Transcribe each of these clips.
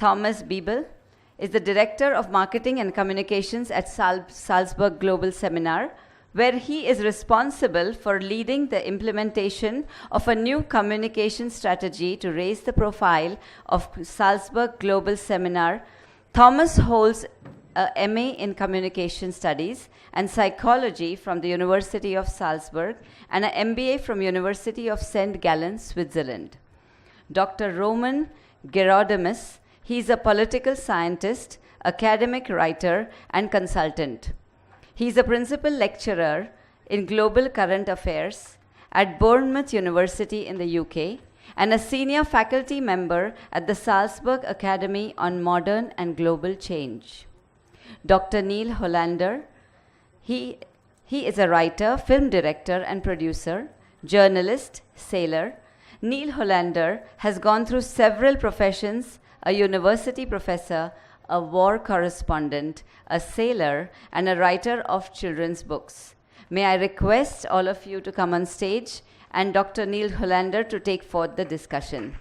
Thomas Biebl is the Director of Marketing and Communications at Salzburg Global Seminar, where he is responsible for leading the implementation of a new communication strategy to raise the profile of Salzburg Global Seminar. Thomas holds a MA in Communication Studies and Psychology from the University of Salzburg and an MBA from University of St. Gallen, Switzerland. Dr. Roman Gerodimus, he is a political scientist, academic writer, and consultant. He is a principal lecturer in global current affairs at Bournemouth University in the UK and a senior faculty member at the Salzburg Academy on Modern and Global Change. Dr.Neil Hollander, he is a writer, film director, and producer, journalist, sailor. Neil Hollander has gone through several professions: a university professor, a war correspondent, a sailor, and a writer of children's books. May I request all of you to come on stage and Dr. Neil Hollander to take forth the discussion.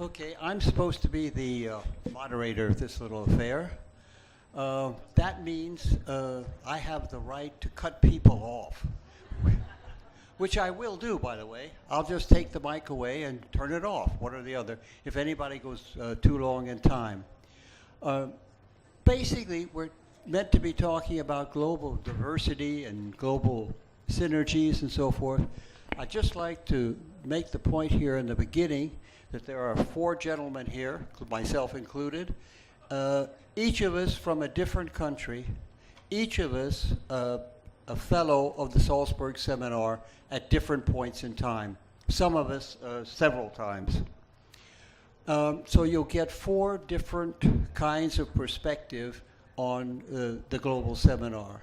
Okay, I'm supposed to be the moderator of this little affair. That means I have the right to cut people off, which I will do, by the way. I'll just take the mic away and turn it off, one or the other, if anybody goes too long in time. Basically, we're meant to be talking about global diversity and global synergies and so forth. I'd just like to make the point here in the beginning that there are 4 gentlemen here, myself included, each of us from a different country, each of us a fellow of the Salzburg Seminar at different points in time, some of us several times. So you'll get 4 different kinds of perspective on the global seminar.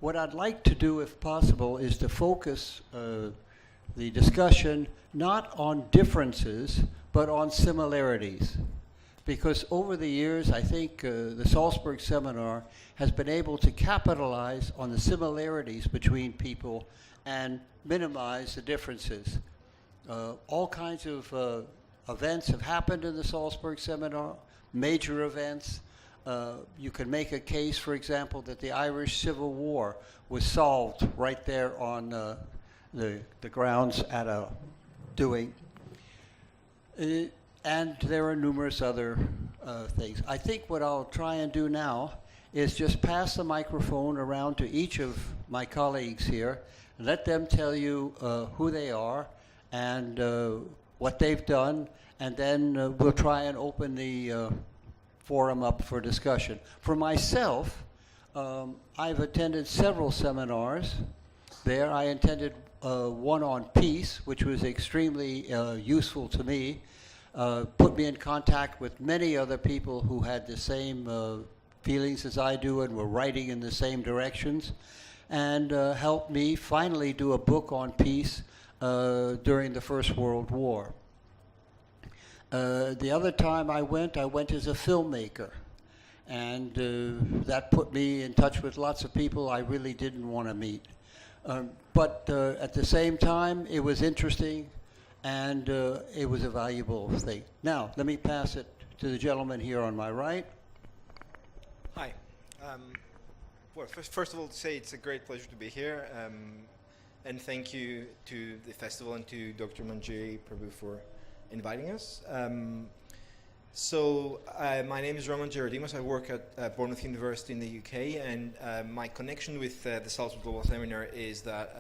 What I'd like to do, if possible, is to focus the discussion not on differences, but on similarities. Because over the years, I think the Salzburg Seminar has been able to capitalize on the similarities between people and minimize the differences. All kinds of events have happened in the Salzburg Seminar, major events. You can make a case, for example, that the Irish Civil War was solved right there on the grounds at a doing. And there are numerous other things. I think what I'll try and do now is just pass the microphone around to each of my colleagues here, and let them tell you who they are and what they've done, and then we'll try and open the forum up for discussion. For myself, I've attended several seminars there. I attended one on peace, which was extremely useful to me. Put me in contact with many other people who had the same feelings as I do and were writing in the same directions, and helped me finally do a book on peace during the First World War. The other time I went as a filmmaker, and that put me in touch with lots of people I really didn't want to meet. But at the same time, it was interesting, and it was a valuable thing. Now, let me pass it to the gentleman here on my right. Hi. Well, first of all, to say it's a great pleasure to be here, and thank you to the festival and to Dr. Manjari Prabhu for inviting us. My name is Roman Gerodimus. I work at Bournemouth University in the UK, and my connection with the Salzburg Global Seminar is that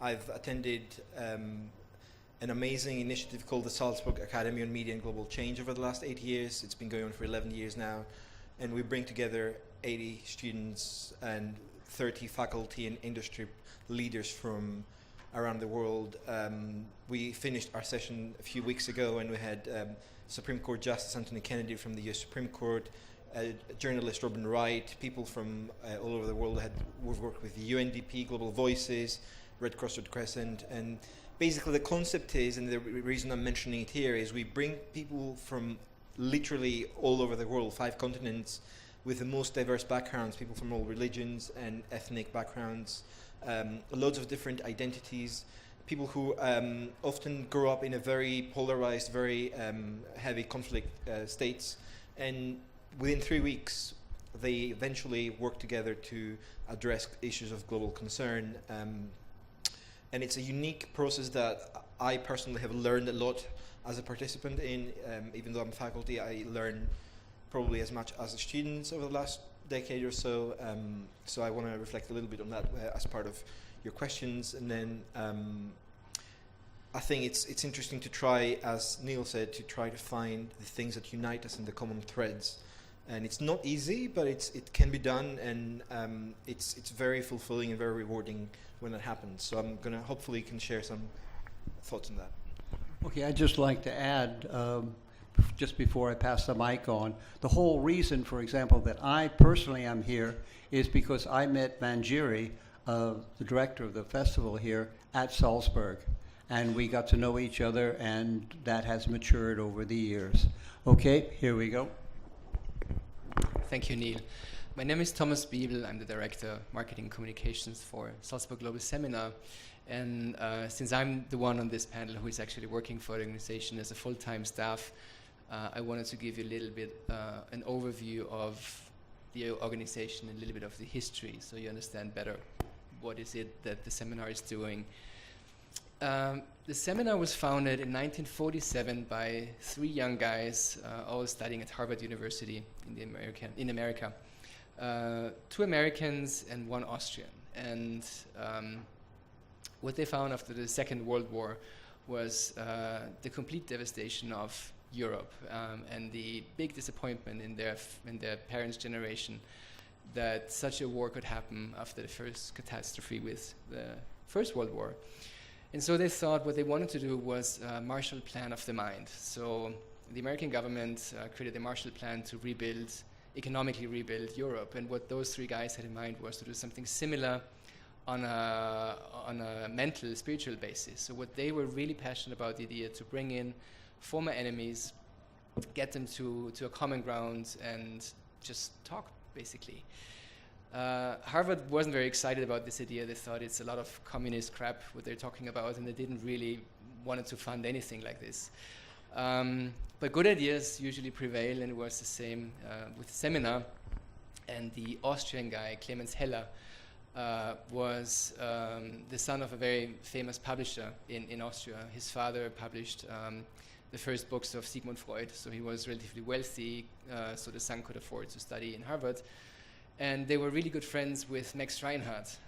I've attended an amazing initiative called the Salzburg Academy on Media and Global Change over the last 8 years. It's been going on for 11 years now, and we bring together 80 students and 30 faculty and industry leaders from around the world. We finished our session a few weeks ago, and we had Supreme Court Justice Anthony Kennedy from the US Supreme Court, journalist Robin Wright, people from all over the world. We've worked with the UNDP, Global Voices, Red Cross Red Crescent, and basically the concept is, and the reason I'm mentioning it here, is we bring people from literally all over the world, 5 continents, with the most diverse backgrounds, people from all religions and ethnic backgrounds, loads of different identities, people who often grow up in a very polarized, very heavy conflict states, and within 3 weeks they eventually work together to address issues of global concern. And it's a unique process that I personally have learned a lot as a participant in. Even though I'm faculty, I learn probably as much as the students over the last decade or so. So I want to reflect a little bit on that as part of your questions. And then I think it's interesting to try, as Neil said, to try to find the things that unite us and the common threads. And it's not easy, but it can be done, and it's very fulfilling and very rewarding when that happens. So I'm gonna hopefully can share some thoughts on that. Okay, I'd just like to add, just before I pass the mic on, the whole reason, for example, that I personally am here is because I met Manjiri, the director of the festival here, at Salzburg. And we got to know each other, and that has matured over the years. Okay, here we go. Thank you, Neil. My name is Thomas Biebl. I'm the Director of Marketing Communications for Salzburg Global Seminar. And since I'm the one on this panel who is actually working for the organization as a full-time staff, I wanted to give you a little bit an overview of the organization and a little bit of the history, so you understand better what is it that the seminar is doing. The seminar was founded in 1947 by 3 young guys, all studying at Harvard University in America. 2 Americans and 1 Austrian. And what they found after the Second World War was the complete devastation of Europe and the big disappointment in their parents' generation that such a war could happen after the first catastrophe with the First World War. And so they thought what they wanted to do was a Marshall Plan of the mind. So the American government created a Marshall Plan to economically rebuild Europe. And what those 3 guys had in mind was to do something similar on a mental, spiritual basis. So what they were really passionate about, the idea to bring in former enemies, get them to a common ground and just talk, basically. Harvard wasn't very excited about this idea. They thought it's a lot of communist crap, what they're talking about, and they didn't really want to fund anything like this. But good ideas usually prevail, and it was the same with the seminar. And the Austrian guy, Clemens Heller, was the son of a very famous publisher in Austria. His father published the first books of Sigmund Freud, so he was relatively wealthy, so the son could afford to study in Harvard. And they were really good friends with Max Reinhardt.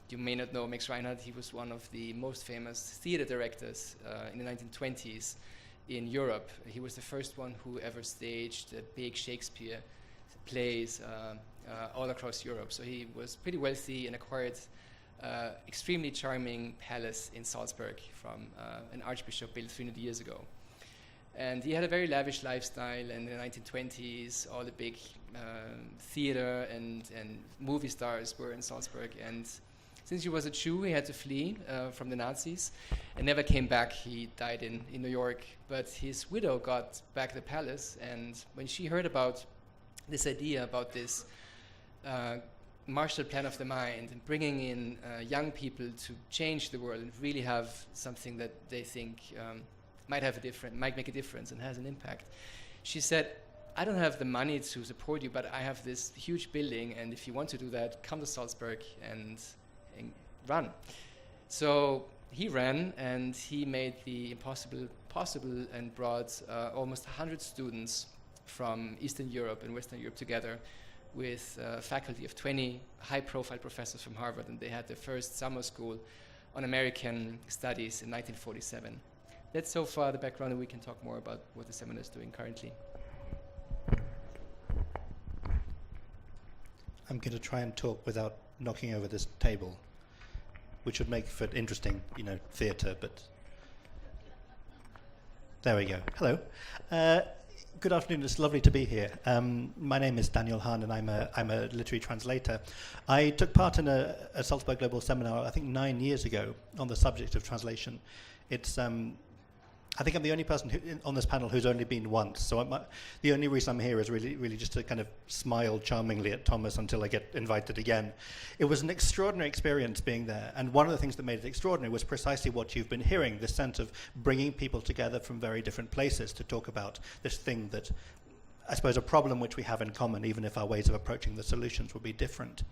You may not know Max Reinhardt. He was one of the most famous theater directors in the 1920s in Europe. He was the first one who ever staged big Shakespeare plays all across Europe. So he was pretty wealthy and acquired extremely charming palace in Salzburg from an archbishop built 300 years ago. And he had a very lavish lifestyle, and in the 1920s, all the big theater and movie stars were in Salzburg. And since he was a Jew, he had to flee from the Nazis and never came back. He died in New York. But his widow got back the palace, and when she heard about this idea, about this Marshall Plan of the mind, and bringing in young people to change the world and really have something that they think might make a difference and has an impact. She said, I don't have the money to support you, but I have this huge building, and if you want to do that, come to Salzburg and run. So he ran, and he made the impossible possible and brought almost 100 students from Eastern Europe and Western Europe together with a faculty of 20 high-profile professors from Harvard, and they had their first summer school on American studies in 1947. That's so far the background, and we can talk more about what the seminar is doing currently. I'm going to try and talk without knocking over this table, which would make for interesting, theatre, but there we go. Hello. Good afternoon. It's lovely to be here. My name is Daniel Hahn, and I'm a literary translator. I took part in a Salzburg Global Seminar, I think 9 years ago, on the subject of translation. It's I think I'm the only person on this panel who's only been once, so the only reason I'm here is really just to kind of smile charmingly at Thomas until I get invited again. It was an extraordinary experience being there, and one of the things that made it extraordinary was precisely what you've been hearing, this sense of bringing people together from very different places to talk about this thing that, I suppose, a problem which we have in common, even if our ways of approaching the solutions will be different.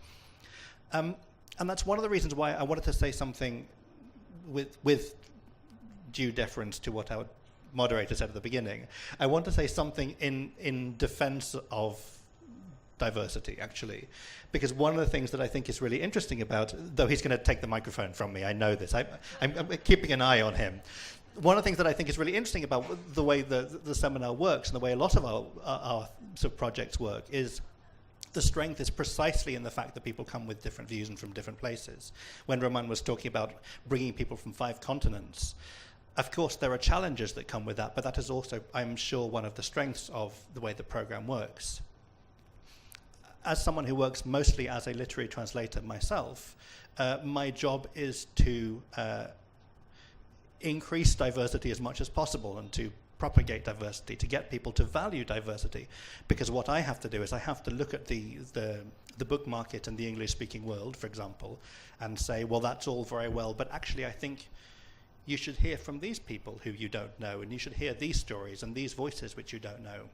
And that's one of the reasons why I wanted to say something with due deference to what our moderator said at the beginning. I want to say something in defense of diversity, actually, because one of the things that I think is really interesting about, though he's going to take the microphone from me, I know this, I'm keeping an eye on him. One of the things that I think is really interesting about the way the seminar works and the way a lot of our sort of projects work is the strength is precisely in the fact that people come with different views and from different places. When Roman was talking about bringing people from 5 continents, of course, there are challenges that come with that, but that is also, I'm sure, one of the strengths of the way the program works. As someone who works mostly as a literary translator myself, my job is to increase diversity as much as possible and to propagate diversity, to get people to value diversity. Because what I have to do is I have to look at the book market in the English-speaking world, for example, and say, well, that's all very well, but actually I think you should hear from these people who you don't know, and you should hear these stories and these voices which you don't know.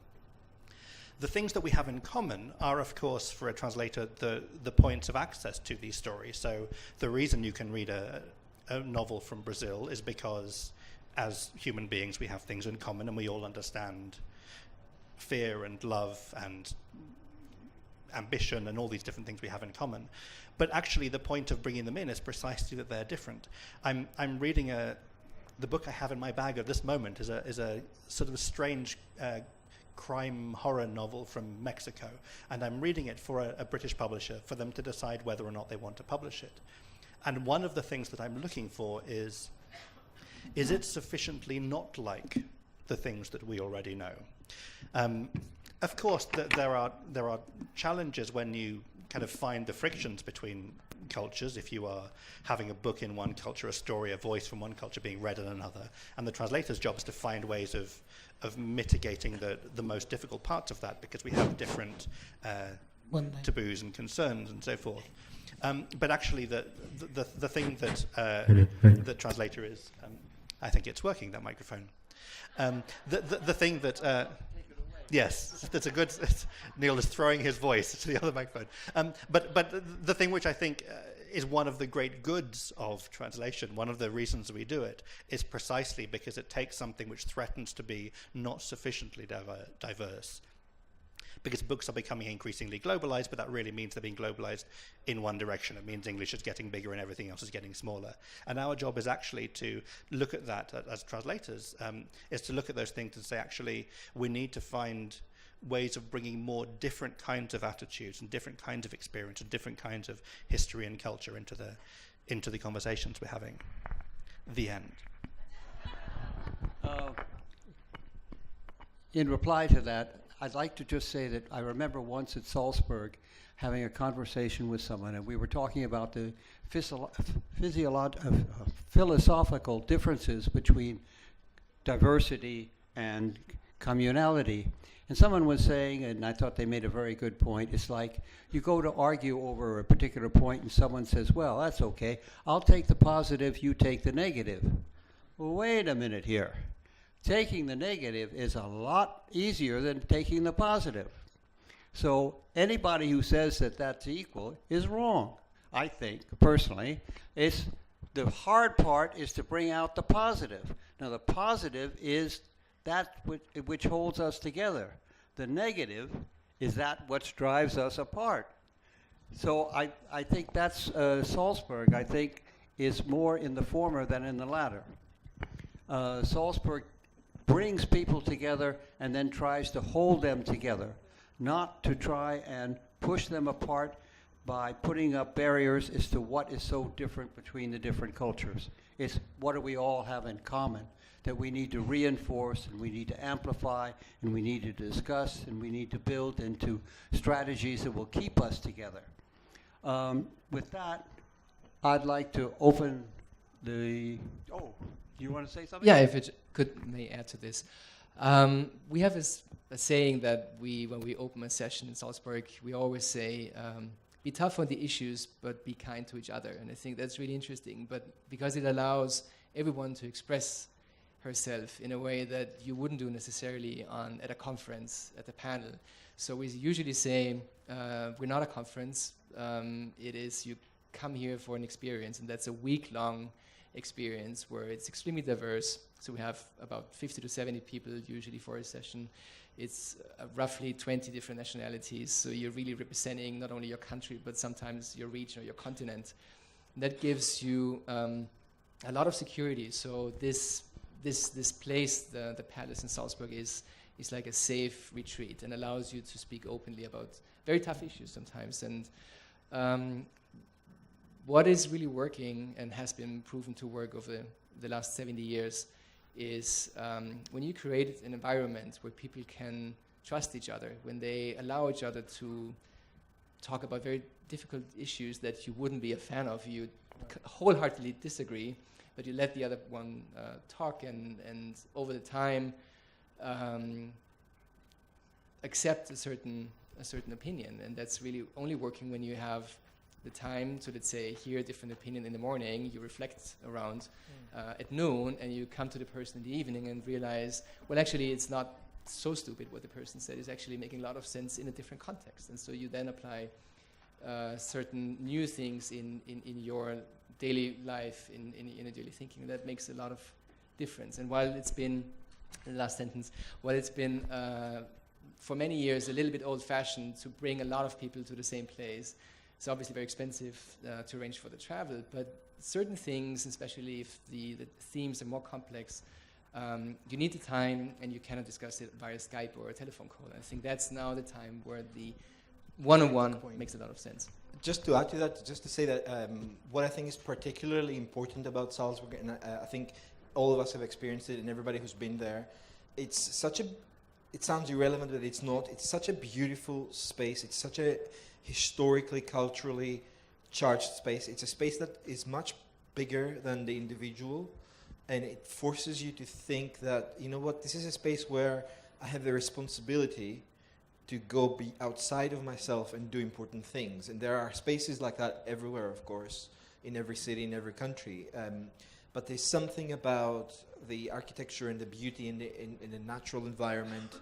The things that we have in common are, of course, for a translator, the points of access to these stories. So the reason you can read a novel from Brazil is because, as human beings, we have things in common, and we all understand fear and love and ambition and all these different things we have in common. But actually, the point of bringing them in is precisely that they're different. I'm reading the book I have in my bag at this moment is a sort of a strange crime horror novel from Mexico, and I'm reading it for a British publisher for them to decide whether or not they want to publish it. And one of the things that I'm looking for is it sufficiently not like the things that we already know? Of course, there are challenges when you kind of find the frictions between cultures. If you are having a book in one culture, a story, a voice from one culture being read in another, and the translator's job is to find ways of mitigating the most difficult parts of that, because we have different taboos and concerns and so forth. But actually, the thing that the translator is, I think it's working, that microphone. The thing that yes, that's a good. Neil is throwing his voice to the other microphone. But the thing which I think is one of the great goods of translation, one of the reasons we do it, is precisely because it takes something which threatens to be not sufficiently diverse. Because books are becoming increasingly globalized, but that really means they're being globalized in one direction. It means English is getting bigger and everything else is getting smaller. And our job is actually to look at that as translators, is to look at those things and say, actually, we need to find ways of bringing more different kinds of attitudes and different kinds of experience and different kinds of history and culture into the conversations we're having. The end. In reply to that, I'd like to just say that I remember once at Salzburg having a conversation with someone, and we were talking about the philosophical differences between diversity and communality. And someone was saying, and I thought they made a very good point, it's like you go to argue over a particular point and someone says, well, that's okay, I'll take the positive, you take the negative. Well, wait a minute here. Taking the negative is a lot easier than taking the positive. So anybody who says that that's equal is wrong, I think, personally. The hard part is to bring out the positive. Now, the positive is that which holds us together. The negative is that which drives us apart. So I think that's Salzburg, I think, is more in the former than in the latter. Salzburg brings people together and then tries to hold them together, not to try and push them apart by putting up barriers as to what is so different between the different cultures. It's what do we all have in common that we need to reinforce and we need to amplify and we need to discuss and we need to build into strategies that will keep us together. With that, I'd like to open the, Do you want to say something? Yeah, if it may add to this. We have a saying that when we open a session in Salzburg, we always say, be tough on the issues, but be kind to each other. And I think that's really interesting, but because it allows everyone to express herself in a way that you wouldn't do necessarily at a conference, at a panel. So we usually say, we're not a conference. It is, you come here for an experience, and that's a week-long experience where it's extremely diverse. So we have about 50 to 70 people usually for a session. It's roughly 20 different nationalities. So you're really representing not only your country, but sometimes your region or your continent. And that gives you a lot of security. So this place, the palace in Salzburg, is like a safe retreat and allows you to speak openly about very tough issues sometimes. And what is really working and has been proven to work over the last 70 years is when you create an environment where people can trust each other, when they allow each other to talk about very difficult issues that you wouldn't be a fan of, you wholeheartedly disagree, but you let the other one talk and over the time accept a certain opinion. And that's really only working when you have the time to, let's say, hear a different opinion in the morning, you reflect around at noon, and you come to the person in the evening and realize, well, actually, it's not so stupid what the person said. It's actually making a lot of sense in a different context. And so you then apply certain new things in your daily life, in your daily thinking. And that makes a lot of difference. And while it's been, the last sentence, while it's been for many years a little bit old-fashioned to bring a lot of people to the same place, it's obviously very expensive to arrange for the travel, but certain things, especially if the themes are more complex, you need the time and you cannot discuss it via Skype or a telephone call. I think that's now the time where the one-on-one makes a lot of sense. Just to add to that, just to say that what I think is particularly important about Salzburg, and I think all of us have experienced it and everybody who's been there, it's such a, it sounds irrelevant, but it's not. It's such a beautiful space. It's such a historically, culturally charged space. It's a space that is much bigger than the individual, and it forces you to think that, you know what, this is a space where I have the responsibility to go be outside of myself and do important things. And there are spaces like that everywhere, of course, in every city, in every country. But there's something about the architecture and the beauty in the natural environment,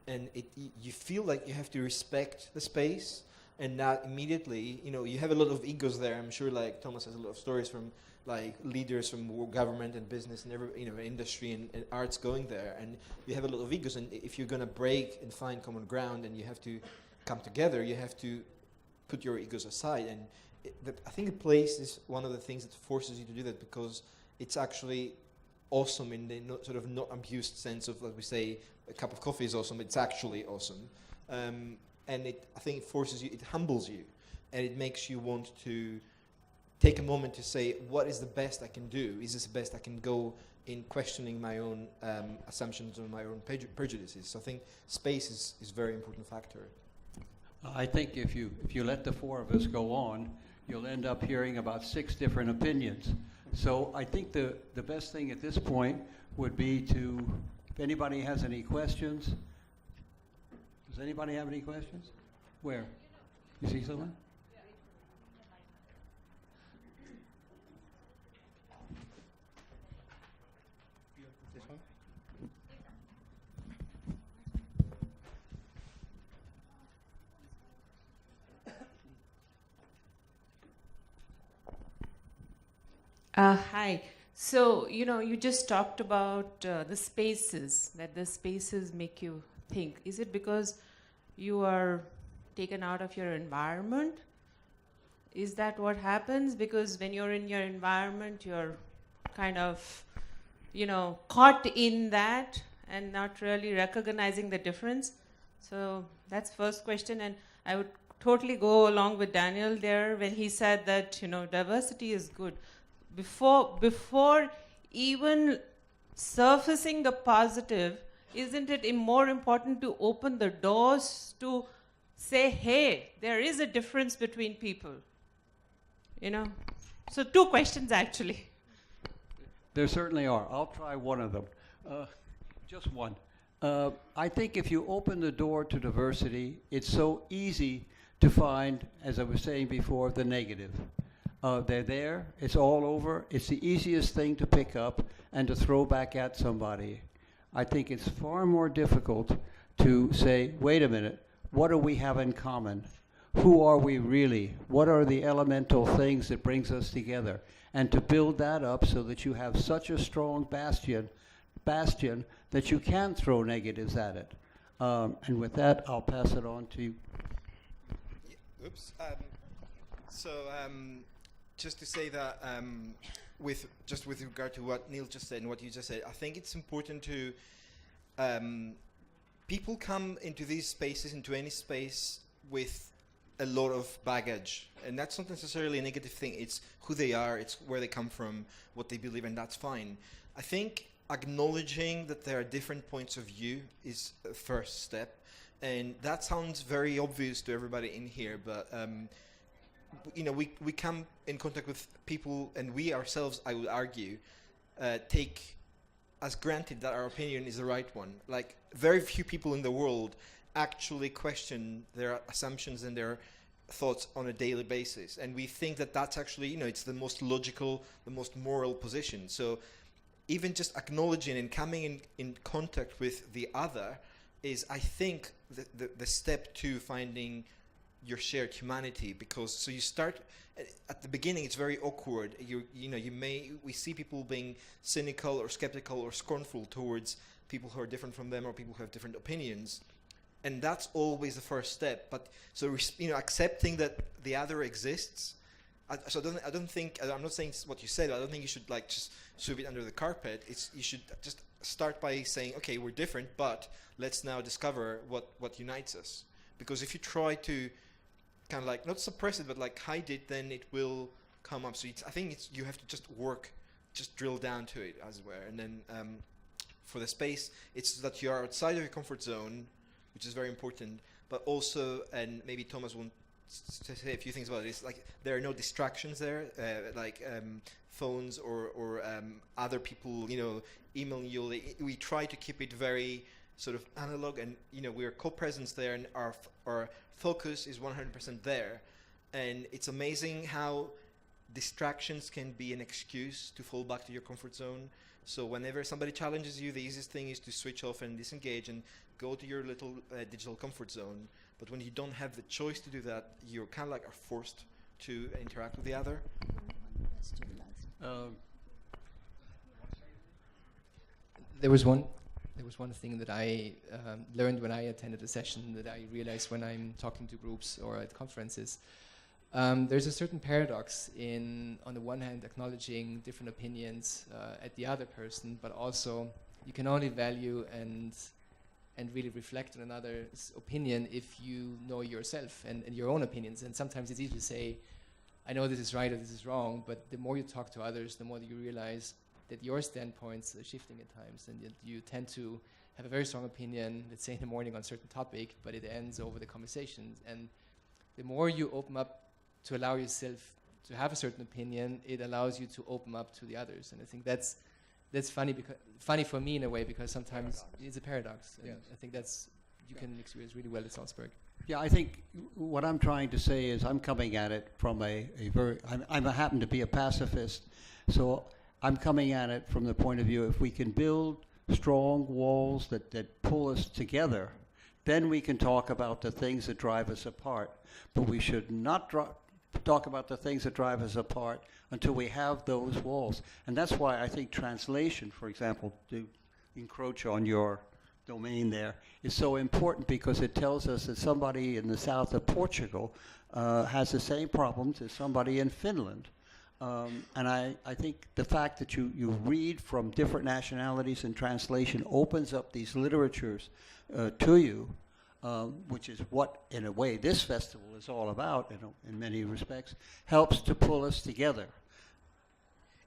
and you feel like you have to respect the space. And not immediately, you know, you have a lot of egos there. I'm sure, like Thomas has a lot of stories from like leaders from government and business and every, you know, industry and arts going there. And you have a lot of egos. And if you're going to break and find common ground and you have to come together, you have to put your egos aside. And I think a place is one of the things that forces you to do that, because it's actually awesome in the sort of not abused sense of, like we say, a cup of coffee is awesome. It's actually awesome. And I think it forces you, it humbles you, and it makes you want to take a moment to say, what is the best I can do? Is this the best I can go in questioning my own assumptions or my own prejudices? So I think space is a very important factor. I think if you let the four of us go on, you'll end up hearing about 6 different opinions. So I think the best thing at this point would be to, if anybody has any questions. Does anybody have any questions? Where? You see someone? This one? Hi. So, you just talked about the spaces, that the spaces make you think. Is it because you are taken out of your environment? Is that what happens? Because when you're in your environment, you're kind of, caught in that and not really recognizing the difference. So that's first question. And I would totally go along with Daniel there when he said that, diversity is good. Before even surfacing the positive, isn't it more important to open the doors to say, hey, there is a difference between people? So 2 questions actually. There certainly are. I'll try one of them. Just one. I think if you open the door to diversity, it's so easy to find, as I was saying before, the negative. They're there, it's all over, it's the easiest thing to pick up and to throw back at somebody. I think it's far more difficult to say, wait a minute, what do we have in common? Who are we really? What are the elemental things that brings us together? And to build that up so that you have such a strong bastion that you can throw negatives at it. And with that, I'll pass it on to you. Oops. Just to say that with regard to what Neil just said and what you just said, I think it's important to people come into these spaces, into any space, with a lot of baggage, and that's not necessarily a negative thing. It's who they are, it's where they come from, what they believe, and that's fine. I think acknowledging that there are different points of view is a first step, and that sounds very obvious to everybody in here, but you know, we come in contact with people, and we ourselves, I would argue, take as granted that our opinion is the right one. Like, very few people in the world actually question their assumptions and their thoughts on a daily basis, and we think that that's actually, you know, it's the most logical, the most moral position. So even just acknowledging and coming in contact with the other is, I think, the step to finding your shared humanity. Because so you start at the beginning, it's very awkward. We see people being cynical or skeptical or scornful towards people who are different from them or people who have different opinions, and that's always the first step. But so accepting that the other exists. I don't think, I'm not saying what you said, I don't think you should like just sweep it under the carpet. You should just start by saying, okay, we're different, but let's now discover what unites us. Because if you try to kind of like not suppress it, but like hide it, then it will come up. So I think you have to just drill down to it, as it were. And then for the space, it's that you are outside of your comfort zone, which is very important. But also, and maybe Thomas will say a few things about it, it's like there are no distractions there, like phones or other people, emailing you. We try to keep it very sort of analog, and we're co-presence there, and our focus is 100% there. And it's amazing how distractions can be an excuse to fall back to your comfort zone. So whenever somebody challenges you, the easiest thing is to switch off and disengage and go to your little digital comfort zone. But when you don't have the choice to do that, you kind of like are forced to interact with the other. There was one thing that I learned when I attended a session that I realized when I'm talking to groups or at conferences. There's a certain paradox in, on the one hand, acknowledging different opinions at the other person, but also you can only value and really reflect on another's opinion if you know yourself and your own opinions. And sometimes it's easy to say, I know this is right or this is wrong, but the more you talk to others, the more that you realize that your standpoints are shifting at times, and you tend to have a very strong opinion, let's say in the morning on a certain topic, but it ends over the conversation. And the more you open up to allow yourself to have a certain opinion, it allows you to open up to the others. And I think that's funny for me in a way, because sometimes it's a paradox. And I think you can experience really well at Salzburg. Yeah, I think what I'm trying to say is I'm coming at it from I happen to be a pacifist, so I'm coming at it from the point of view, if we can build strong walls that pull us together, then we can talk about the things that drive us apart. But we should not talk about the things that drive us apart until we have those walls. And that's why I think translation, for example, to encroach on your domain there, is so important, because it tells us that somebody in the south of Portugal has the same problems as somebody in Finland. And I think the fact that you read from different nationalities in translation opens up these literatures to you, which is what, in a way, this festival is all about, in many respects, helps to pull us together.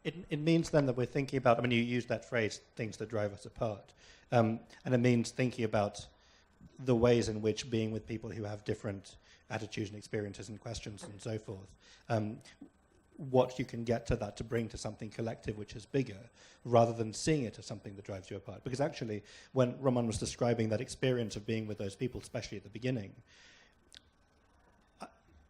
It means then that we're thinking about, you used that phrase, things that drive us apart, and it means thinking about the ways in which being with people who have different attitudes and experiences and questions and so forth, what you can get to that to bring to something collective which is bigger, rather than seeing it as something that drives you apart. Because actually, when Roman was describing that experience of being with those people, especially at the beginning,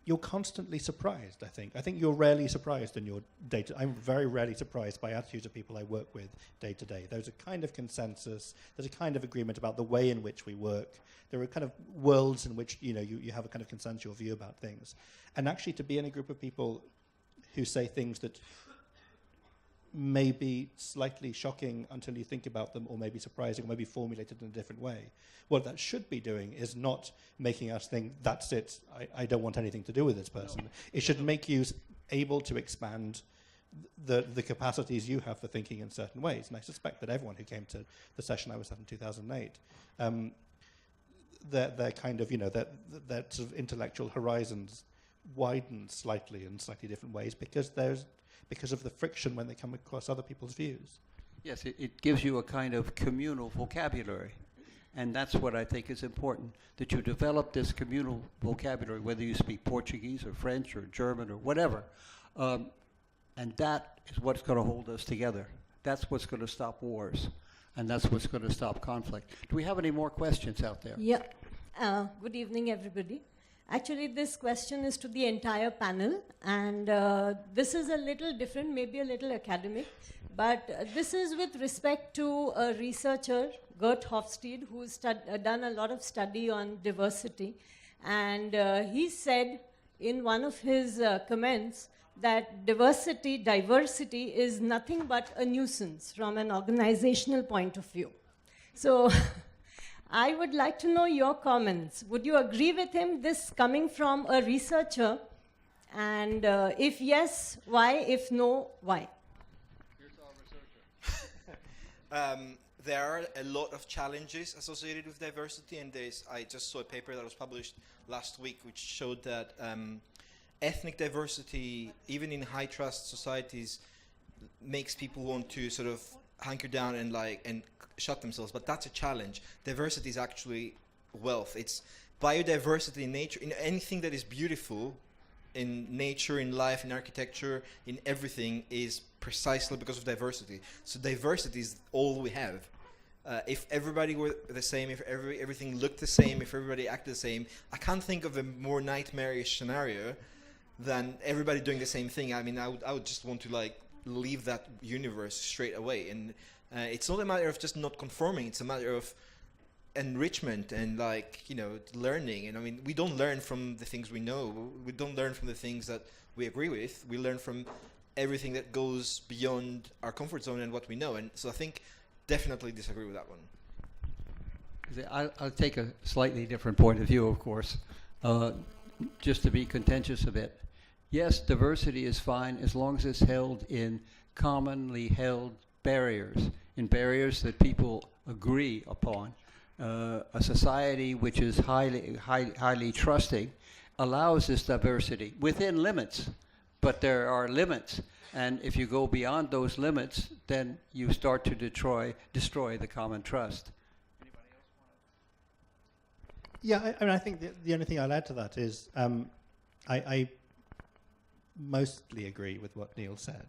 you're constantly surprised, I think. I think you're rarely surprised in your day-to-day. I'm very rarely surprised by attitudes of people I work with day to day. There's a kind of consensus, there's a kind of agreement about the way in which we work. There are kind of worlds in which, you know, you have a kind of consensual view about things. And actually to be in a group of people who say things that may be slightly shocking until you think about them, or maybe surprising, or maybe formulated in a different way. What that should be doing is not making us think, that's it, I don't want anything to do with this person. No. It should make you able to expand the capacities you have for thinking in certain ways. And I suspect that everyone who came to the session I was at in 2008, their kind of, you know, their sort of intellectual horizons widen slightly in slightly different ways because of the friction when they come across other people's views. Yes, it gives you a kind of communal vocabulary. And that's what I think is important, that you develop this communal vocabulary, whether you speak Portuguese or French or German or whatever. And that is what's going to hold us together. That's what's going to stop wars. And that's what's going to stop conflict. Do we have any more questions out there? Yeah. Good evening, everybody. Actually, this question is to the entire panel, and this is a little different, maybe a little academic, but this is with respect to a researcher, Gert Hofstede, who's done a lot of study on diversity, and he said in one of his comments that diversity is nothing but a nuisance from an organizational point of view. So I would like to know your comments. Would you agree with him, this coming from a researcher? And if yes, why? If no, why? Here's our researcher. There are a lot of challenges associated with diversity, and I just saw a paper that was published last week which showed that ethnic diversity, even in high trust societies, makes people want to sort of hunker down and shut themselves, but that's a challenge. Diversity is actually wealth. It's biodiversity in nature, in anything that is beautiful, in nature, in life, in architecture, in everything, is precisely because of diversity. So diversity is all we have. If everybody were the same, if everything looked the same, if everybody acted the same, I can't think of a more nightmarish scenario than everybody doing the same thing. I mean, I would just want to leave that universe straight away. And it's not a matter of just not conforming, it's a matter of enrichment and learning. And I mean, we don't learn from the things we know, we don't learn from the things that we agree with, we learn from everything that goes beyond our comfort zone and what we know. And so I think definitely disagree with that one. I'll take a slightly different point of view, of course, just to be contentious a bit. Yes, diversity is fine as long as it's held in commonly held barriers, in barriers that people agree upon. A society which is highly trusting allows this diversity within limits, but there are limits. And if you go beyond those limits, then you start to destroy the common trust. Anybody else want to? Yeah, I mean, I think the only thing I'll add to that is I mostly agree with what Neil said.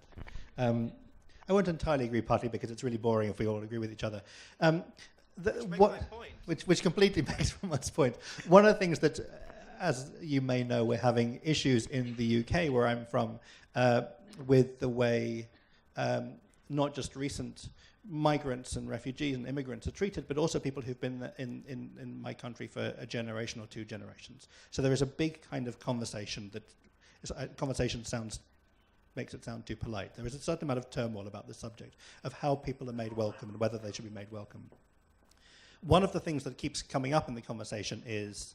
I won't entirely agree, partly because it's really boring if we all agree with each other. Which completely makes Roman's point. One of the things that, as you may know, we're having issues in the UK, where I'm from, with the way not just recent migrants and refugees and immigrants are treated, but also people who've been in my country for a generation or two generations. So there is a big kind of conversation that makes it sound too polite. There is a certain amount of turmoil about this subject of how people are made welcome and whether they should be made welcome. One of the things that keeps coming up in the conversation is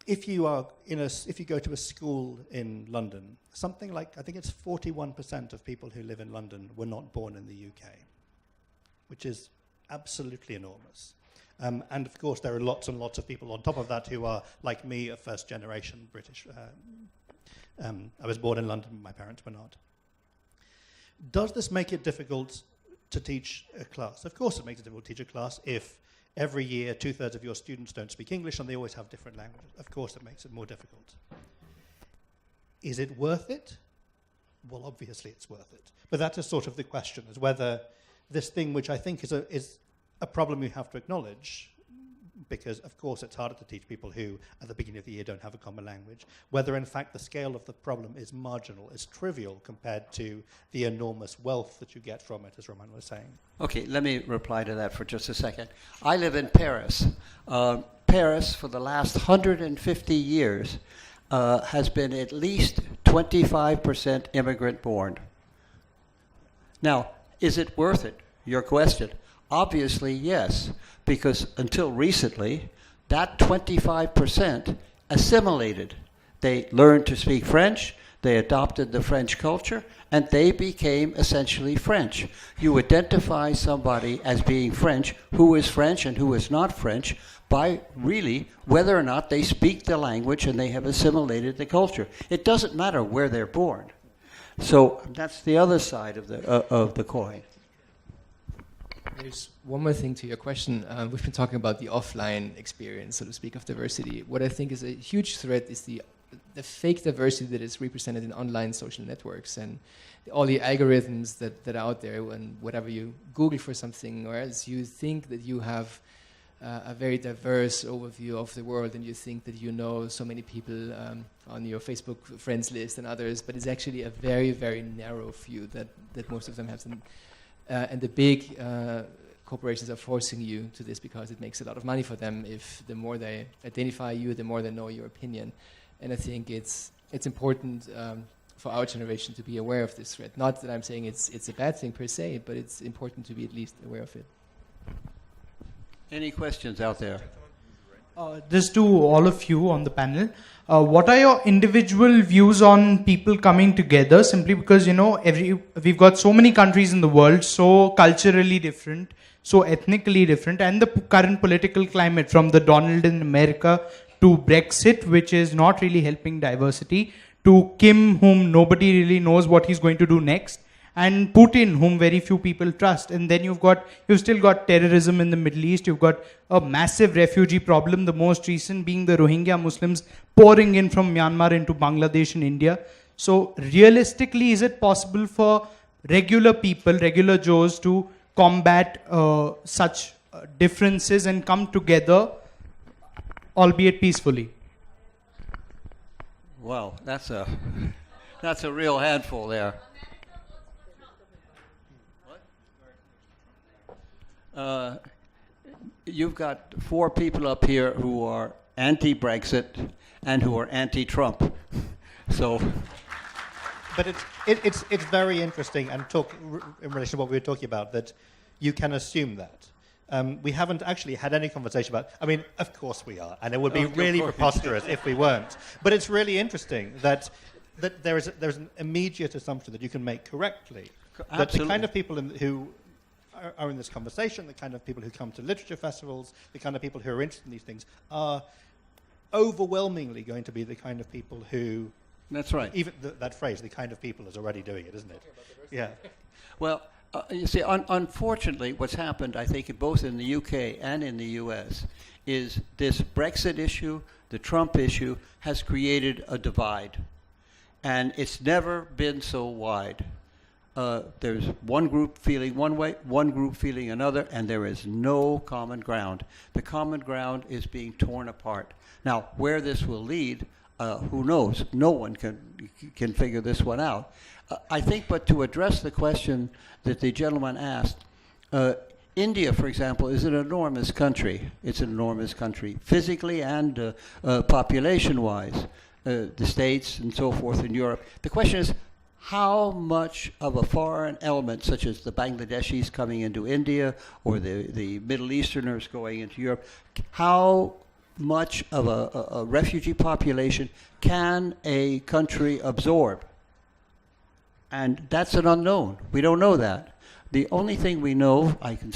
if you go to a school in London, something like, I think it's 41% of people who live in London were not born in the UK, which is absolutely enormous. And of course, there are lots and lots of people on top of that who are, like me, a first generation British. I was born in London, my parents were not. Does this make it difficult to teach a class? Of course it makes it difficult to teach a class if every year 2/3 of your students don't speak English and they always have different languages. Of course it makes it more difficult. is it worth it? Well, obviously it's worth it. But that is sort of the question, is whether this thing, which I think is a problem you have to acknowledge, because of course it's harder to teach people who at the beginning of the year don't have a common language, whether in fact the scale of the problem is marginal, is trivial compared to the enormous wealth that you get from it, as Roman was saying. Okay, let me reply to that for just a second. I live in Paris. Paris, for the last 150 years, has been at least 25% immigrant born. Now, is it worth it? Your question. Obviously, yes, because until recently, that 25% assimilated. They learned to speak French, they adopted the French culture, and they became essentially French. You identify somebody as being French, who is French and who is not French, by really whether or not they speak the language and they have assimilated the culture. It doesn't matter where they're born. So that's the other side of the coin. There's one more thing to your question. We've been talking about the offline experience, so to speak, of diversity. What I think is a huge threat is the fake diversity that is represented in online social networks and all the algorithms that are out there. When whatever you Google for something, or else you think that you have a very diverse overview of the world, and you think that you know so many people on your Facebook friends list and others, but it's actually a very, very narrow view that most of them have. And the big corporations are forcing you to this because it makes a lot of money for them. If the more they identify you, the more they know your opinion. And I think it's important for our generation to be aware of this threat. Not that I'm saying it's a bad thing per se, but it's important to be at least aware of it. Any questions out there? Just to all of you on the panel, what are your individual views on people coming together? Simply because, we've got so many countries in the world, so culturally different, so ethnically different, and the current political climate, from the Donald in America to Brexit, which is not really helping diversity, to Kim, whom nobody really knows what he's going to do next, and Putin, whom very few people trust. And then you've still got terrorism in the Middle East. You've got a massive refugee problem, the most recent being the Rohingya Muslims pouring in from Myanmar into Bangladesh and India. So realistically, is it possible for regular people, regular Joes, to combat such differences and come together, albeit peacefully? Well, that's a real handful there. You've got 4 people up here who are anti-Brexit and who are anti-Trump. So, but it's very interesting, and in relation to what we were talking about, that you can assume that. We haven't actually had any conversation about. I mean, of course we are, and it would be really preposterous if we weren't. But it's really interesting that there's an immediate assumption that you can make correctly. Absolutely. That the kind of people who are in this conversation, the kind of people who come to literature festivals, the kind of people who are interested in these things, are overwhelmingly going to be the kind of people who... That's right. Even that phrase, the kind of people, is already doing it, isn't it? Yeah. Well, you see, unfortunately, what's happened, I think, both in the UK and in the US, is this Brexit issue, the Trump issue, has created a divide. And it's never been so wide. There's one group feeling one way, one group feeling another, and there is no common ground. The common ground is being torn apart. Now, where this will lead, who knows? No one can figure this one out. I think, but to address the question that the gentleman asked, India, for example, is an enormous country. It's an enormous country, physically and population-wise. The States and so forth in Europe. The question is, how much of a foreign element, such as the Bangladeshis coming into India or the Middle Easterners going into Europe, how much of a refugee population can a country absorb? And that's an unknown. We don't know that. The only thing we know, I can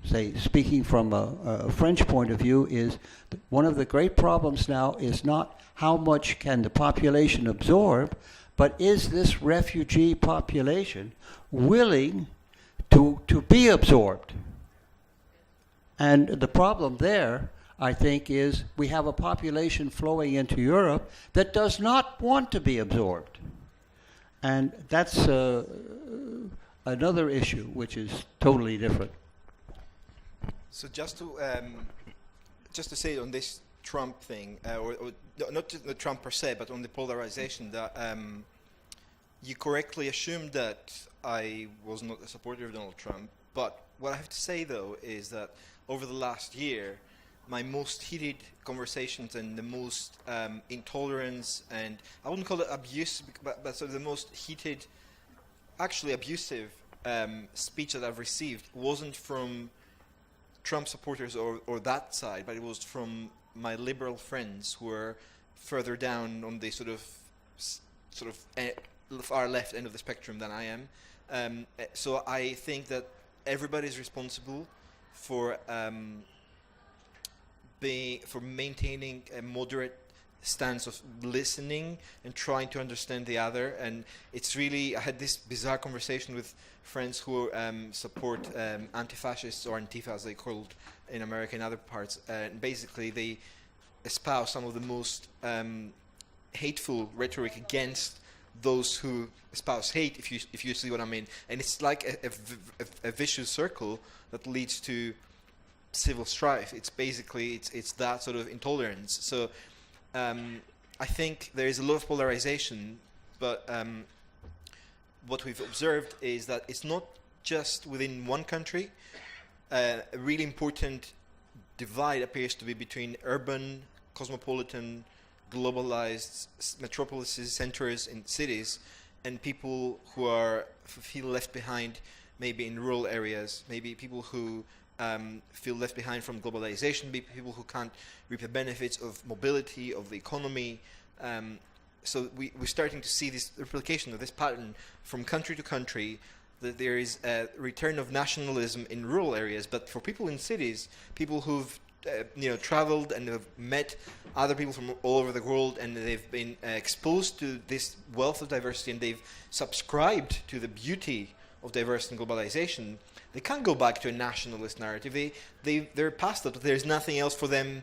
say, speaking from a French point of view, is that one of the great problems now is not how much can the population absorb, but is this refugee population willing to be absorbed? And the problem there, I think, is we have a population flowing into Europe that does not want to be absorbed. And that's another issue which is totally different. So just to say on this Trump thing, or not just the Trump per se, but on the polarization, that you correctly assumed that I was not a supporter of Donald Trump. But what I have to say, though, is that over the last year, my most heated conversations and the most intolerance, and I wouldn't call it abuse, but sort of the most heated, actually abusive speech that I've received wasn't from Trump supporters or that side, but it was from my liberal friends who are further down on the sort of far left end of the spectrum than I am. So I think that everybody is responsible for maintaining a moderate stance of listening and trying to understand the other. And it's really, I had this bizarre conversation with friends who support anti-fascists, or Antifa as they called in America and other parts, and basically they espouse some of the most hateful rhetoric against those who espouse hate, if you see what I mean. And it's like a vicious circle that leads to civil strife. It's basically it's that sort of intolerance. So I think there is a lot of polarization, but what we've observed is that it's not just within one country. A really important divide appears to be between urban, cosmopolitan, globalized metropolises, centers in cities, and people who feel left behind, maybe in rural areas, maybe people who feel left behind from globalization, people who can't reap the benefits of mobility, of the economy. So we're starting to see this replication of this pattern from country to country, that there is a return of nationalism in rural areas, but for people in cities, people who've traveled and have met other people from all over the world, and they've been exposed to this wealth of diversity, and they've subscribed to the beauty of diversity and globalization, they can't go back to a nationalist narrative. They're past that. There's nothing else for them.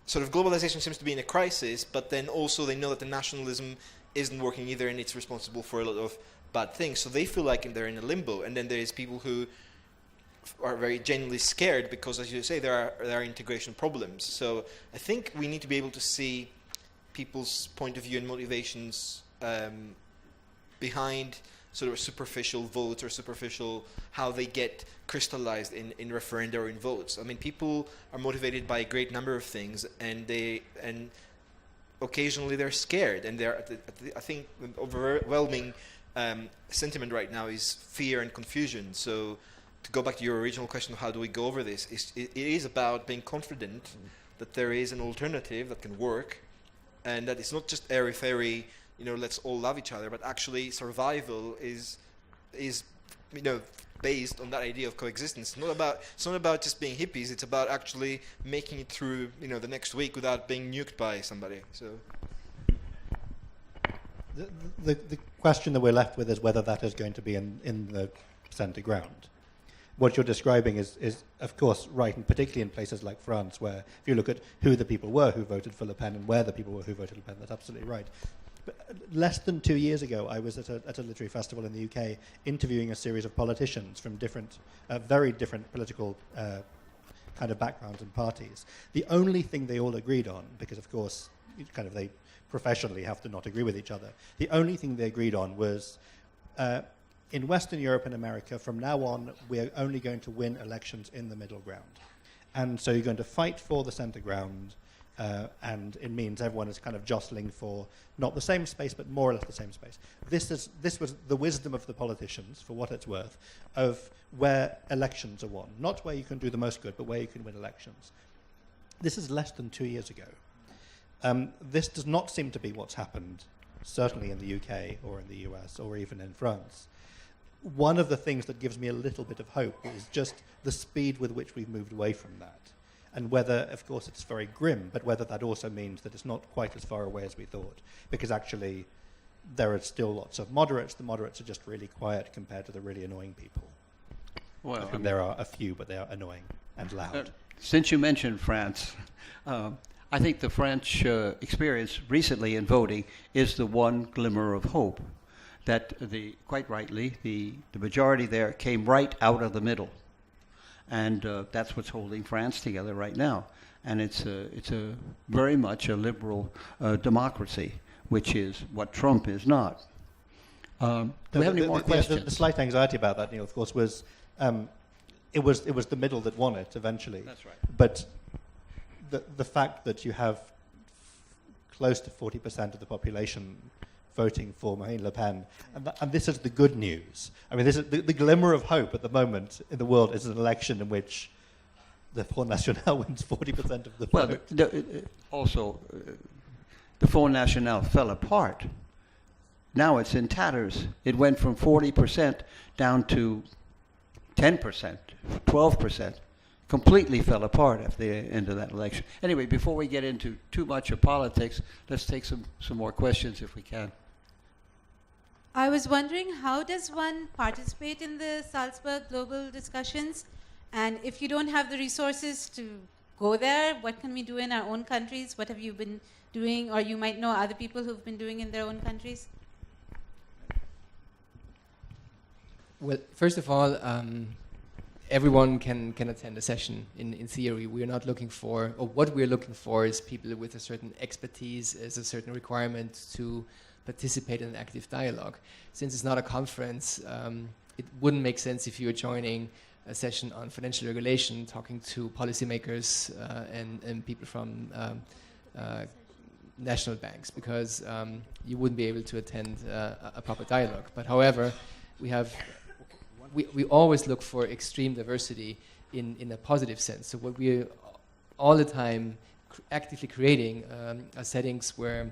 Sort of globalization seems to be in a crisis, but then also they know that the nationalism isn't working either, and it's responsible for a lot of bad things. So they feel like they're in a limbo. And then there's people who are very genuinely scared because, as you say, there are integration problems. So I think we need to be able to see people's point of view and motivations behind sort of superficial votes or superficial how they get crystallized in referenda or in votes. I mean, people are motivated by a great number of things, and occasionally they're scared, and I think the overwhelming sentiment right now is fear and confusion. So to go back to your original question of how do we go over this, it is about being confident that there is an alternative that can work, and that it's not just airy-fairy, let's all love each other, but actually survival is based on that idea of coexistence. It's not about just being hippies. It's about actually making it through the next week without being nuked by somebody. So the question that we're left with is whether that is going to be in the centre ground. What you're describing is of course right, and particularly in places like France, where if you look at who the people were who voted for Le Pen and where the people were who voted Le Pen, that's absolutely right. But less than 2 years ago, I was at a literary festival in the UK interviewing a series of politicians from very different political kind of backgrounds and parties. The only thing they all agreed on, because of course they professionally have to not agree with each other, the only thing they agreed on was in Western Europe and America, from now on, we're only going to win elections in the middle ground. And so you're going to fight for the centre ground, and it means everyone is kind of jostling for not the same space, but more or less the same space. This was the wisdom of the politicians, for what it's worth, of where elections are won. Not where you can do the most good, but where you can win elections. This is less than 2 years ago. This does not seem to be what's happened, certainly in the UK or in the US or even in France. One of the things that gives me a little bit of hope is just the speed with which we've moved away from that. And whether, of course, it's very grim, but whether that also means that it's not quite as far away as we thought. Because actually, there are still lots of moderates. The moderates are just really quiet compared to the really annoying people. Well, and there are a few, but they are annoying and loud. since you mentioned France, I think the French experience recently in voting is the one glimmer of hope. That quite rightly, the majority there came right out of the middle. And that's what's holding France together right now. And it's a very much a liberal democracy, which is what Trump is not. Do we have any more questions? The slight anxiety about that, Neil, of course, was it was the middle that won it eventually. That's right. But the fact that you have close to 40% of the population voting for Marine Le Pen, and this is the good news. I mean, this is the glimmer of hope at the moment in the world is an election in which the Front National wins 40% of the vote. Well, the Front National fell apart. Now it's in tatters. It went from 40% down to 10%, 12%. Completely fell apart at the end of that election. Anyway, before we get into too much of politics, let's take some more questions if we can. I was wondering, how does one participate in the Salzburg global discussions? And if you don't have the resources to go there, what can we do in our own countries? What have you been doing, or you might know other people who've been doing in their own countries? Well, first of all, everyone can attend a session in theory. We're not looking for, or what we're looking for is people with a certain expertise, as a certain requirement to participate in an active dialogue. Since it's not a conference, it wouldn't make sense if you were joining a session on financial regulation, talking to policymakers and people from national banks, because you wouldn't be able to attend a proper dialogue. But however, we always look for extreme diversity in a positive sense. So what we're all the time actively creating are settings where,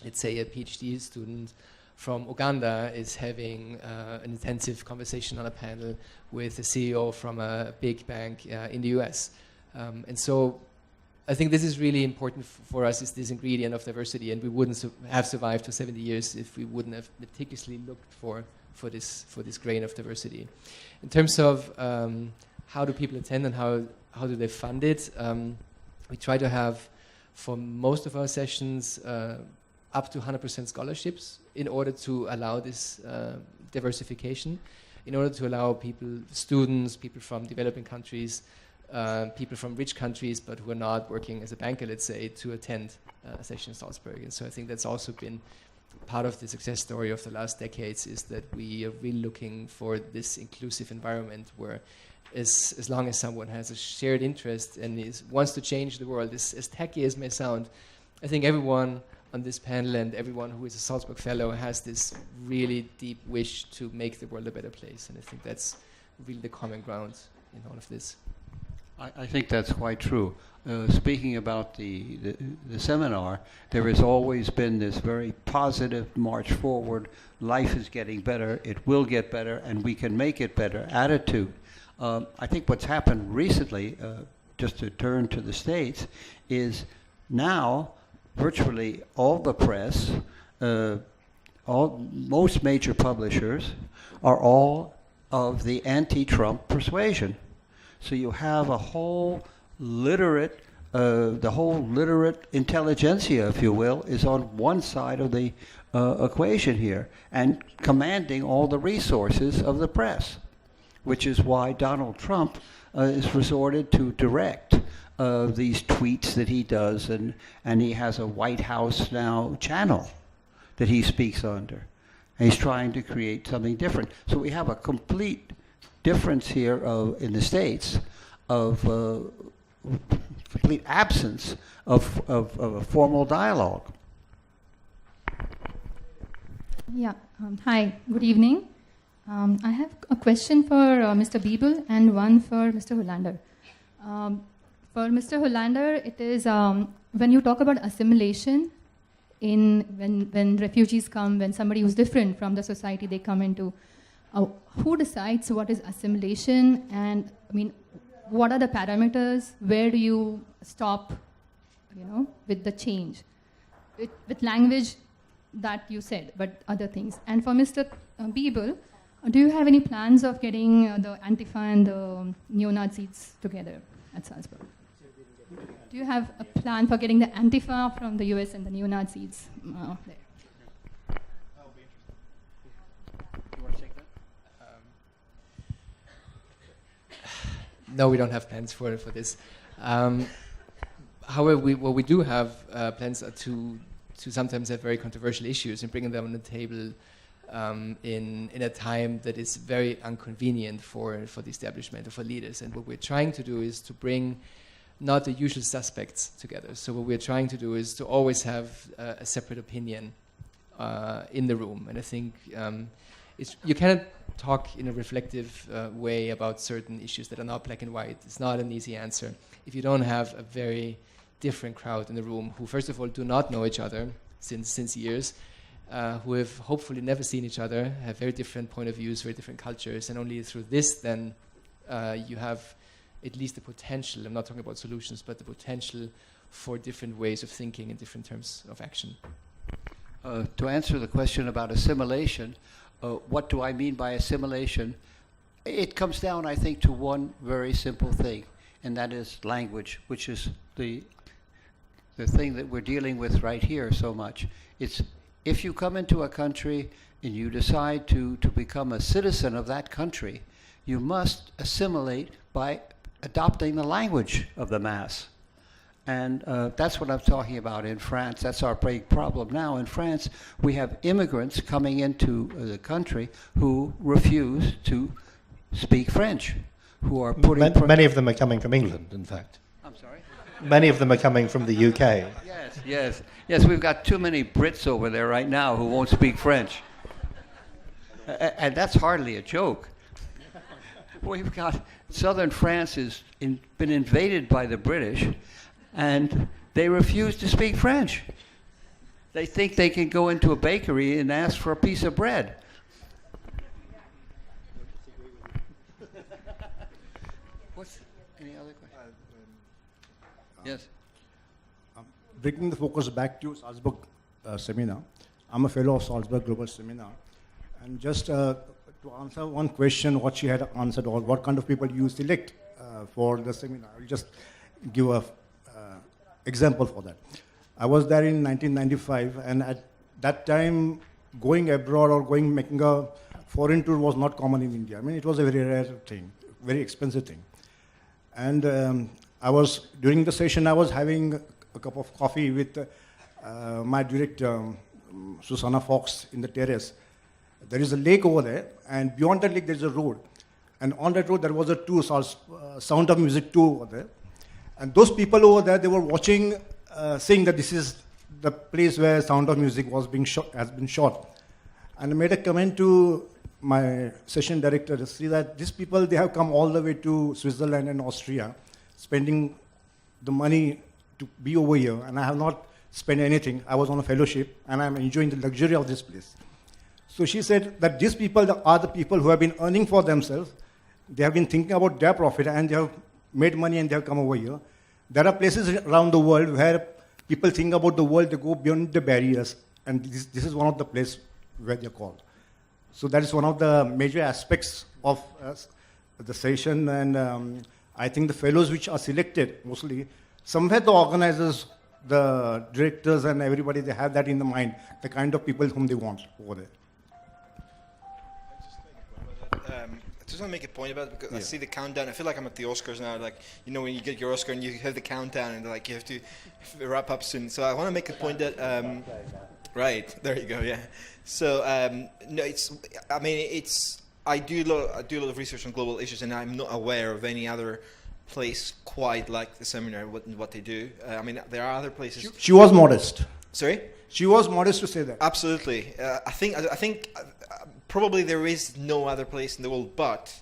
let's say, a PhD student from Uganda is having an intensive conversation on a panel with a CEO from a big bank in the US. And so I think this is really important for us, is this ingredient of diversity, and we wouldn't have survived for 70 years if we wouldn't have meticulously looked for this grain of diversity. In terms of how do people attend and how do they fund it, we try to have, for most of our sessions, up to 100% scholarships in order to allow this diversification, in order to allow people, students, people from developing countries, people from rich countries but who are not working as a banker, let's say, to attend a session in Salzburg. And so I think that's also been part of the success story of the last decades, is that we are really looking for this inclusive environment where as long as someone has a shared interest and wants to change the world, as tacky as may sound, I think everyone on this panel and everyone who is a Salzburg Fellow has this really deep wish to make the world a better place. And I think that's really the common ground in all of this. I think that's quite true. Speaking about the seminar, there has always been this very positive march forward. Life is getting better, it will get better, and we can make it better attitude. I think what's happened recently, just to turn to the States, is now virtually all the press, most major publishers are all of the anti-Trump persuasion. So you have a whole literate, the whole literate intelligentsia, if you will, is on one side of the equation here and commanding all the resources of the press, which is why Donald Trump is resorted to direct these tweets that he does, and he has a White House Now channel that he speaks under. And he's trying to create something different. So we have a complete difference here in the States of complete absence of a formal dialogue. Yeah. Hi. Good evening. I have a question for Mr. Biebl and one for Mr. Hollander. For Mr. Hollander, it is when you talk about assimilation, when refugees come, when somebody who's different from the society they come into, who decides what is assimilation? And I mean, what are the parameters? Where do you stop, with the change? With language that you said, but other things. And for Mr. Biebl, do you have any plans of getting the Antifa and the neo-Nazis together at Salzburg? do you have a plan for getting the Antifa from the US and the neo-Nazis there? You want to take that? No, we don't have plans for this. However, what we do have plans are to sometimes have very controversial issues and bringing them on the table in a time that is very inconvenient for the establishment or for leaders. And what we're trying to do is to bring not the usual suspects together. So what we're trying to do is to always have a separate opinion in the room. And I think you cannot talk in a reflective way about certain issues that are not black and white. It's not an easy answer if you don't have a very different crowd in the room who, first of all, do not know each other since years, who have hopefully never seen each other, have very different point of views, very different cultures, and only through this then you have at least the potential, I'm not talking about solutions, but the potential for different ways of thinking in different terms of action. To answer the question about assimilation, what do I mean by assimilation? It comes down, I think, to one very simple thing, and that is language, which is the thing that we're dealing with right here so much. It's if you come into a country and you decide to become a citizen of that country, you must assimilate by adopting the language of the mass. And that's what I'm talking about in France. That's our big problem now. In France, we have immigrants coming into the country who refuse to speak French, who are putting... Many of them are coming from England, in fact. I'm sorry? Many of them are coming from the UK. Yes, we've got too many Brits over there right now who won't speak French. And that's hardly a joke. We've got southern France has been invaded by the British, and they refuse to speak French. They think they can go into a bakery and ask for a piece of bread. Any other question? Yes. Bringing the focus back to Salzburg seminar. I'm a fellow of Salzburg Global Seminar. And just to answer one question, what she had answered, or what kind of people you select for the seminar. I'll just give a example for that. I was there in 1995, and at that time, going abroad or making a foreign tour was not common in India. I mean, it was a very rare thing, very expensive thing. And during the session, I was having a cup of coffee with my director, Susanna Fox, in the terrace. There is a lake over there, and beyond that lake, there is a road. And on that road, there was a tour, Sound of Music tour over there. And those people over there, they were watching, saying that this is the place where Sound of Music has been shot. And I made a comment to my session director to see that these people, they have come all the way to Switzerland and Austria, spending the money to be over here, and I have not spent anything. I was on a fellowship, and I'm enjoying the luxury of this place. So she said that these people are the people who have been earning for themselves. They have been thinking about their profit, and they have made money, and they have come over here. There are places around the world where people think about the world, they go beyond the barriers, and this is one of the places where they're called. So that is one of the major aspects of the session, and I think the fellows which are selected, mostly, somewhere the organizers, the directors and everybody, they have that in the mind, the kind of people whom they want over there. I just want to make a point about it because I see the countdown. I feel like I'm at the Oscars now. Like, you know, when you get your Oscar and you have the countdown and like you have to wrap up soon. So I want to make a point that, right, there you go, yeah. So, no, I do a lot of research on global issues, and I'm not aware of any other place quite like the seminar, what they do. I mean, there are other places. She was modest. Sorry? She was modest to say that. Absolutely. I think probably there is no other place in the world, but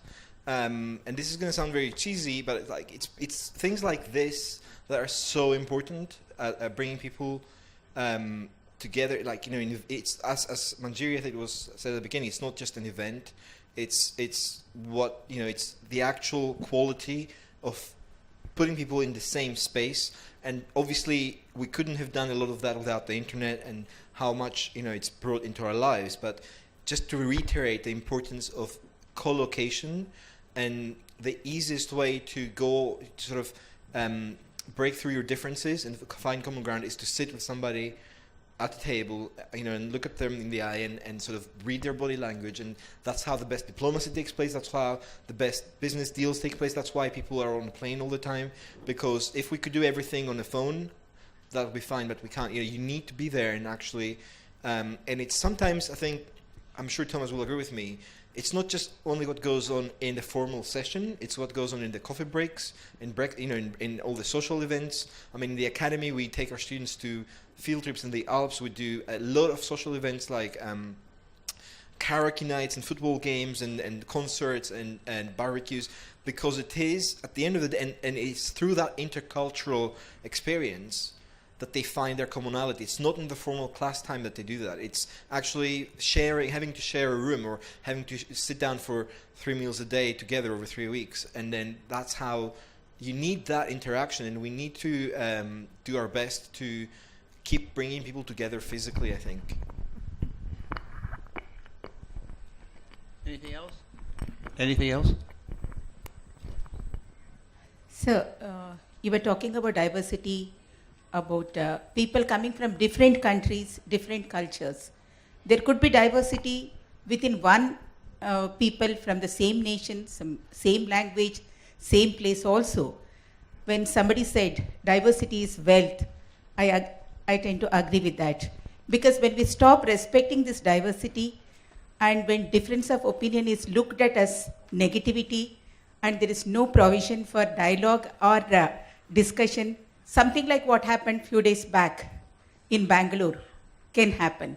and this is going to sound very cheesy, but it's things like this that are so important at bringing people together. Like, you know, it's as Manjiri, I think it was said at the beginning. It's not just an event. It's what, you know. It's the actual quality of putting people in the same space. And obviously, we couldn't have done a lot of that without the internet and how much, you know, it's brought into our lives. But just to reiterate the importance of co-location, and the easiest way to go sort of break through your differences and find common ground is to sit with somebody at the table, and look at them in the eye and sort of read their body language. And that's how the best diplomacy takes place. That's how the best business deals take place. That's why people are on the plane all the time. Because if we could do everything on the phone, that would be fine, but we can't. You need to be there and actually, and it's sometimes, I think, I'm sure Thomas will agree with me, it's not just only what goes on in the formal session, it's what goes on in the coffee breaks, in all the social events. I mean, in the academy, we take our students to field trips in the Alps. We do a lot of social events like karaoke nights and football games and concerts and barbecues, because it is, at the end of the day, and it's through that intercultural experience that they find their commonality. It's not in the formal class time that they do that. It's actually having to share a room or having to sit down for 3 meals a day together over 3 weeks. And then that's how you need that interaction, and we need to do our best to keep bringing people together physically, I think. Anything else? Anything else? So, you were talking about diversity, about people coming from different countries, different cultures. There could be diversity within one people from the same nation, same language, same place also. When somebody said diversity is wealth, I tend to agree with that. Because when we stop respecting this diversity, and when difference of opinion is looked at as negativity, and there is no provision for dialogue or discussion, something like what happened few days back in Bangalore can happen.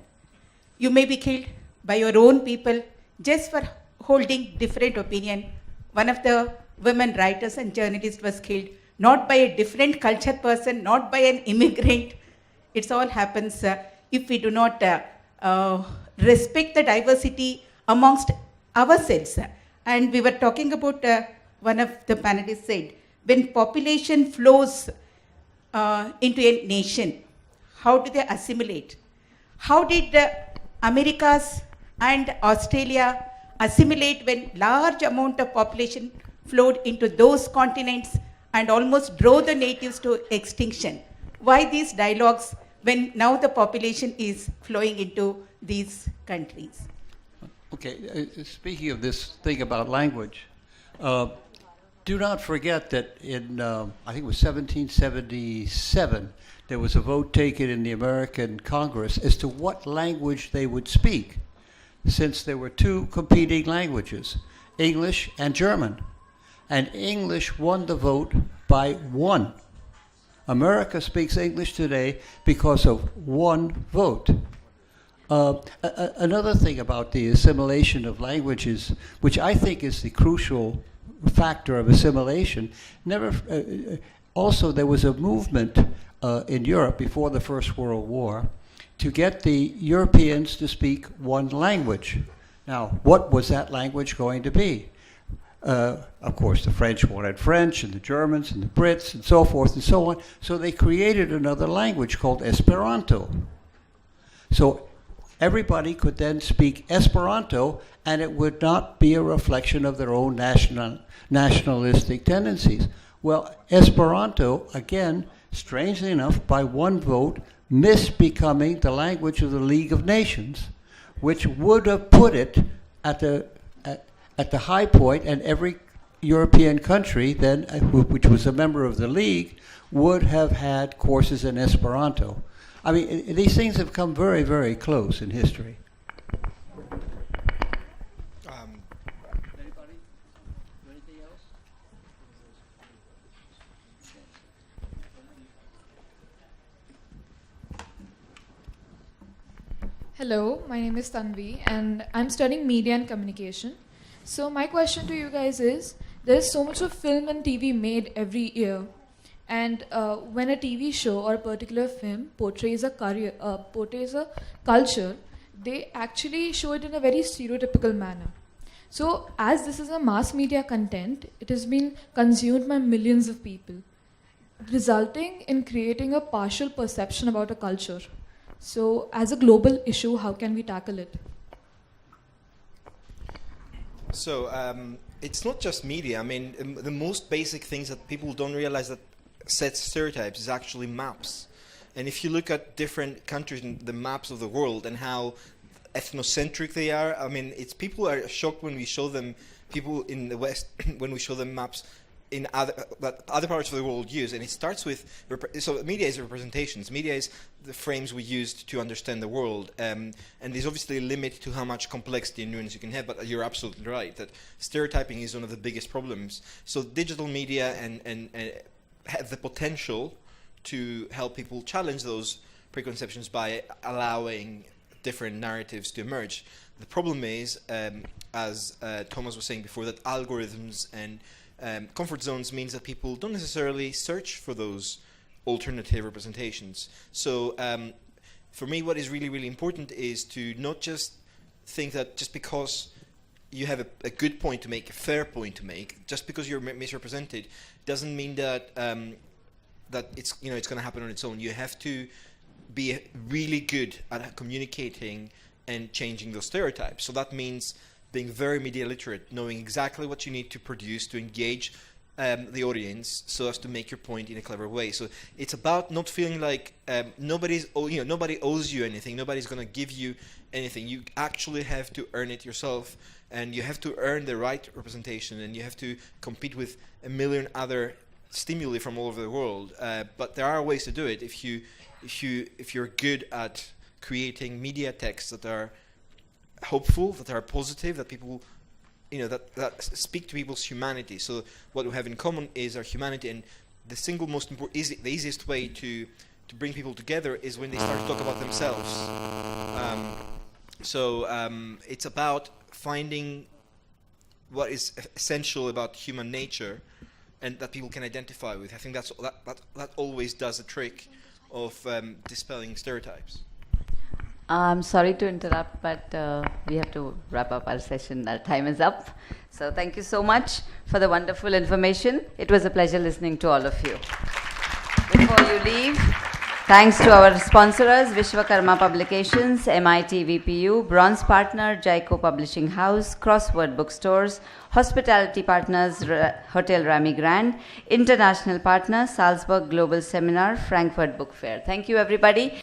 You may be killed by your own people just for holding different opinion. One of the women writers and journalists was killed, not by a different culture person, not by an immigrant. It all happens if we do not respect the diversity amongst ourselves. And we were talking about, one of the panelists said, when population flows into a nation, how do they assimilate? How did the Americas and Australia assimilate when large amount of population flowed into those continents and almost drove the natives to extinction? Why these dialogues when now the population is flowing into these countries? Okay, speaking of this thing about language, do not forget that in, I think it was 1777, there was a vote taken in the American Congress as to what language they would speak, since there were two competing languages, English and German. And English won the vote by 1. America speaks English today because of 1 vote. Another thing about the assimilation of languages, which I think is the crucial factor of assimilation, also there was a movement in Europe before the First World War to get the Europeans to speak one language. Now, what was that language going to be? Of course, the French wanted French, and the Germans, and the Brits, and so forth and so on. So they created another language called Esperanto. So everybody could then speak Esperanto, and it would not be a reflection of their own nationalistic tendencies. Well, Esperanto, again, strangely enough, by 1 vote, missed becoming the language of the League of Nations, which would have put it at the high point, and every European country then, which was a member of the League, would have had courses in Esperanto. I mean, these things have come very, very close in history. Anybody? Anything else? Hello, my name is Tanvi, and I'm studying media and communication. So my question to you guys is, there's so much of film and TV made every year. And when a TV show or a particular film portrays a culture, they actually show it in a very stereotypical manner. So as this is a mass media content, it has been consumed by millions of people, resulting in creating a partial perception about a culture. So as a global issue, how can we tackle it? So it's not just media. I mean, the most basic things that people don't realize that sets stereotypes is actually maps. And if you look at different countries and the maps of the world and how ethnocentric they are, I mean, it's people are shocked when we show them, people in the West, when we show them maps in that other parts of the world use. And it starts with, so media is representations. Media is the frames we used to understand the world. And there's obviously a limit to how much complexity and nuance you can have, but you're absolutely right that stereotyping is one of the biggest problems. So digital media and have the potential to help people challenge those preconceptions by allowing different narratives to emerge. The problem is, as Thomas was saying before, that algorithms and comfort zones means that people don't necessarily search for those alternative representations. So for me, what is really, really important is to not just think that just because you have a good point to make, a fair point to make, just because you're misrepresented, doesn't mean that that it's it's going to happen on its own. You have to be really good at communicating and changing those stereotypes. So that means being very media literate, knowing exactly what you need to produce to engage the audience so as to make your point in a clever way. So it's about not feeling like nobody owes you anything, nobody's going to give you anything. You actually have to earn it yourself, and you have to earn the right representation, and you have to compete with a million other stimuli from all over the world. But there are ways to do it if you're good at creating media texts that are hopeful, that are positive, that people, that speak to people's humanity. So what we have in common is our humanity, and the single most important, the easiest way to bring people together is when they start to talk about themselves. It's about finding what is essential about human nature and that people can identify with. I think that always does the trick of dispelling stereotypes. I'm sorry to interrupt, but we have to wrap up our session. Our time is up. So thank you so much for the wonderful information. It was a pleasure listening to all of you. Before you leave, thanks to our sponsors, Vishwakarma Publications, MIT VPU, Bronze Partner, Jaico Publishing House, Crossword Bookstores, Hospitality Partners, Hotel Rami Grand, International Partner, Salzburg Global Seminar, Frankfurt Book Fair. Thank you, everybody.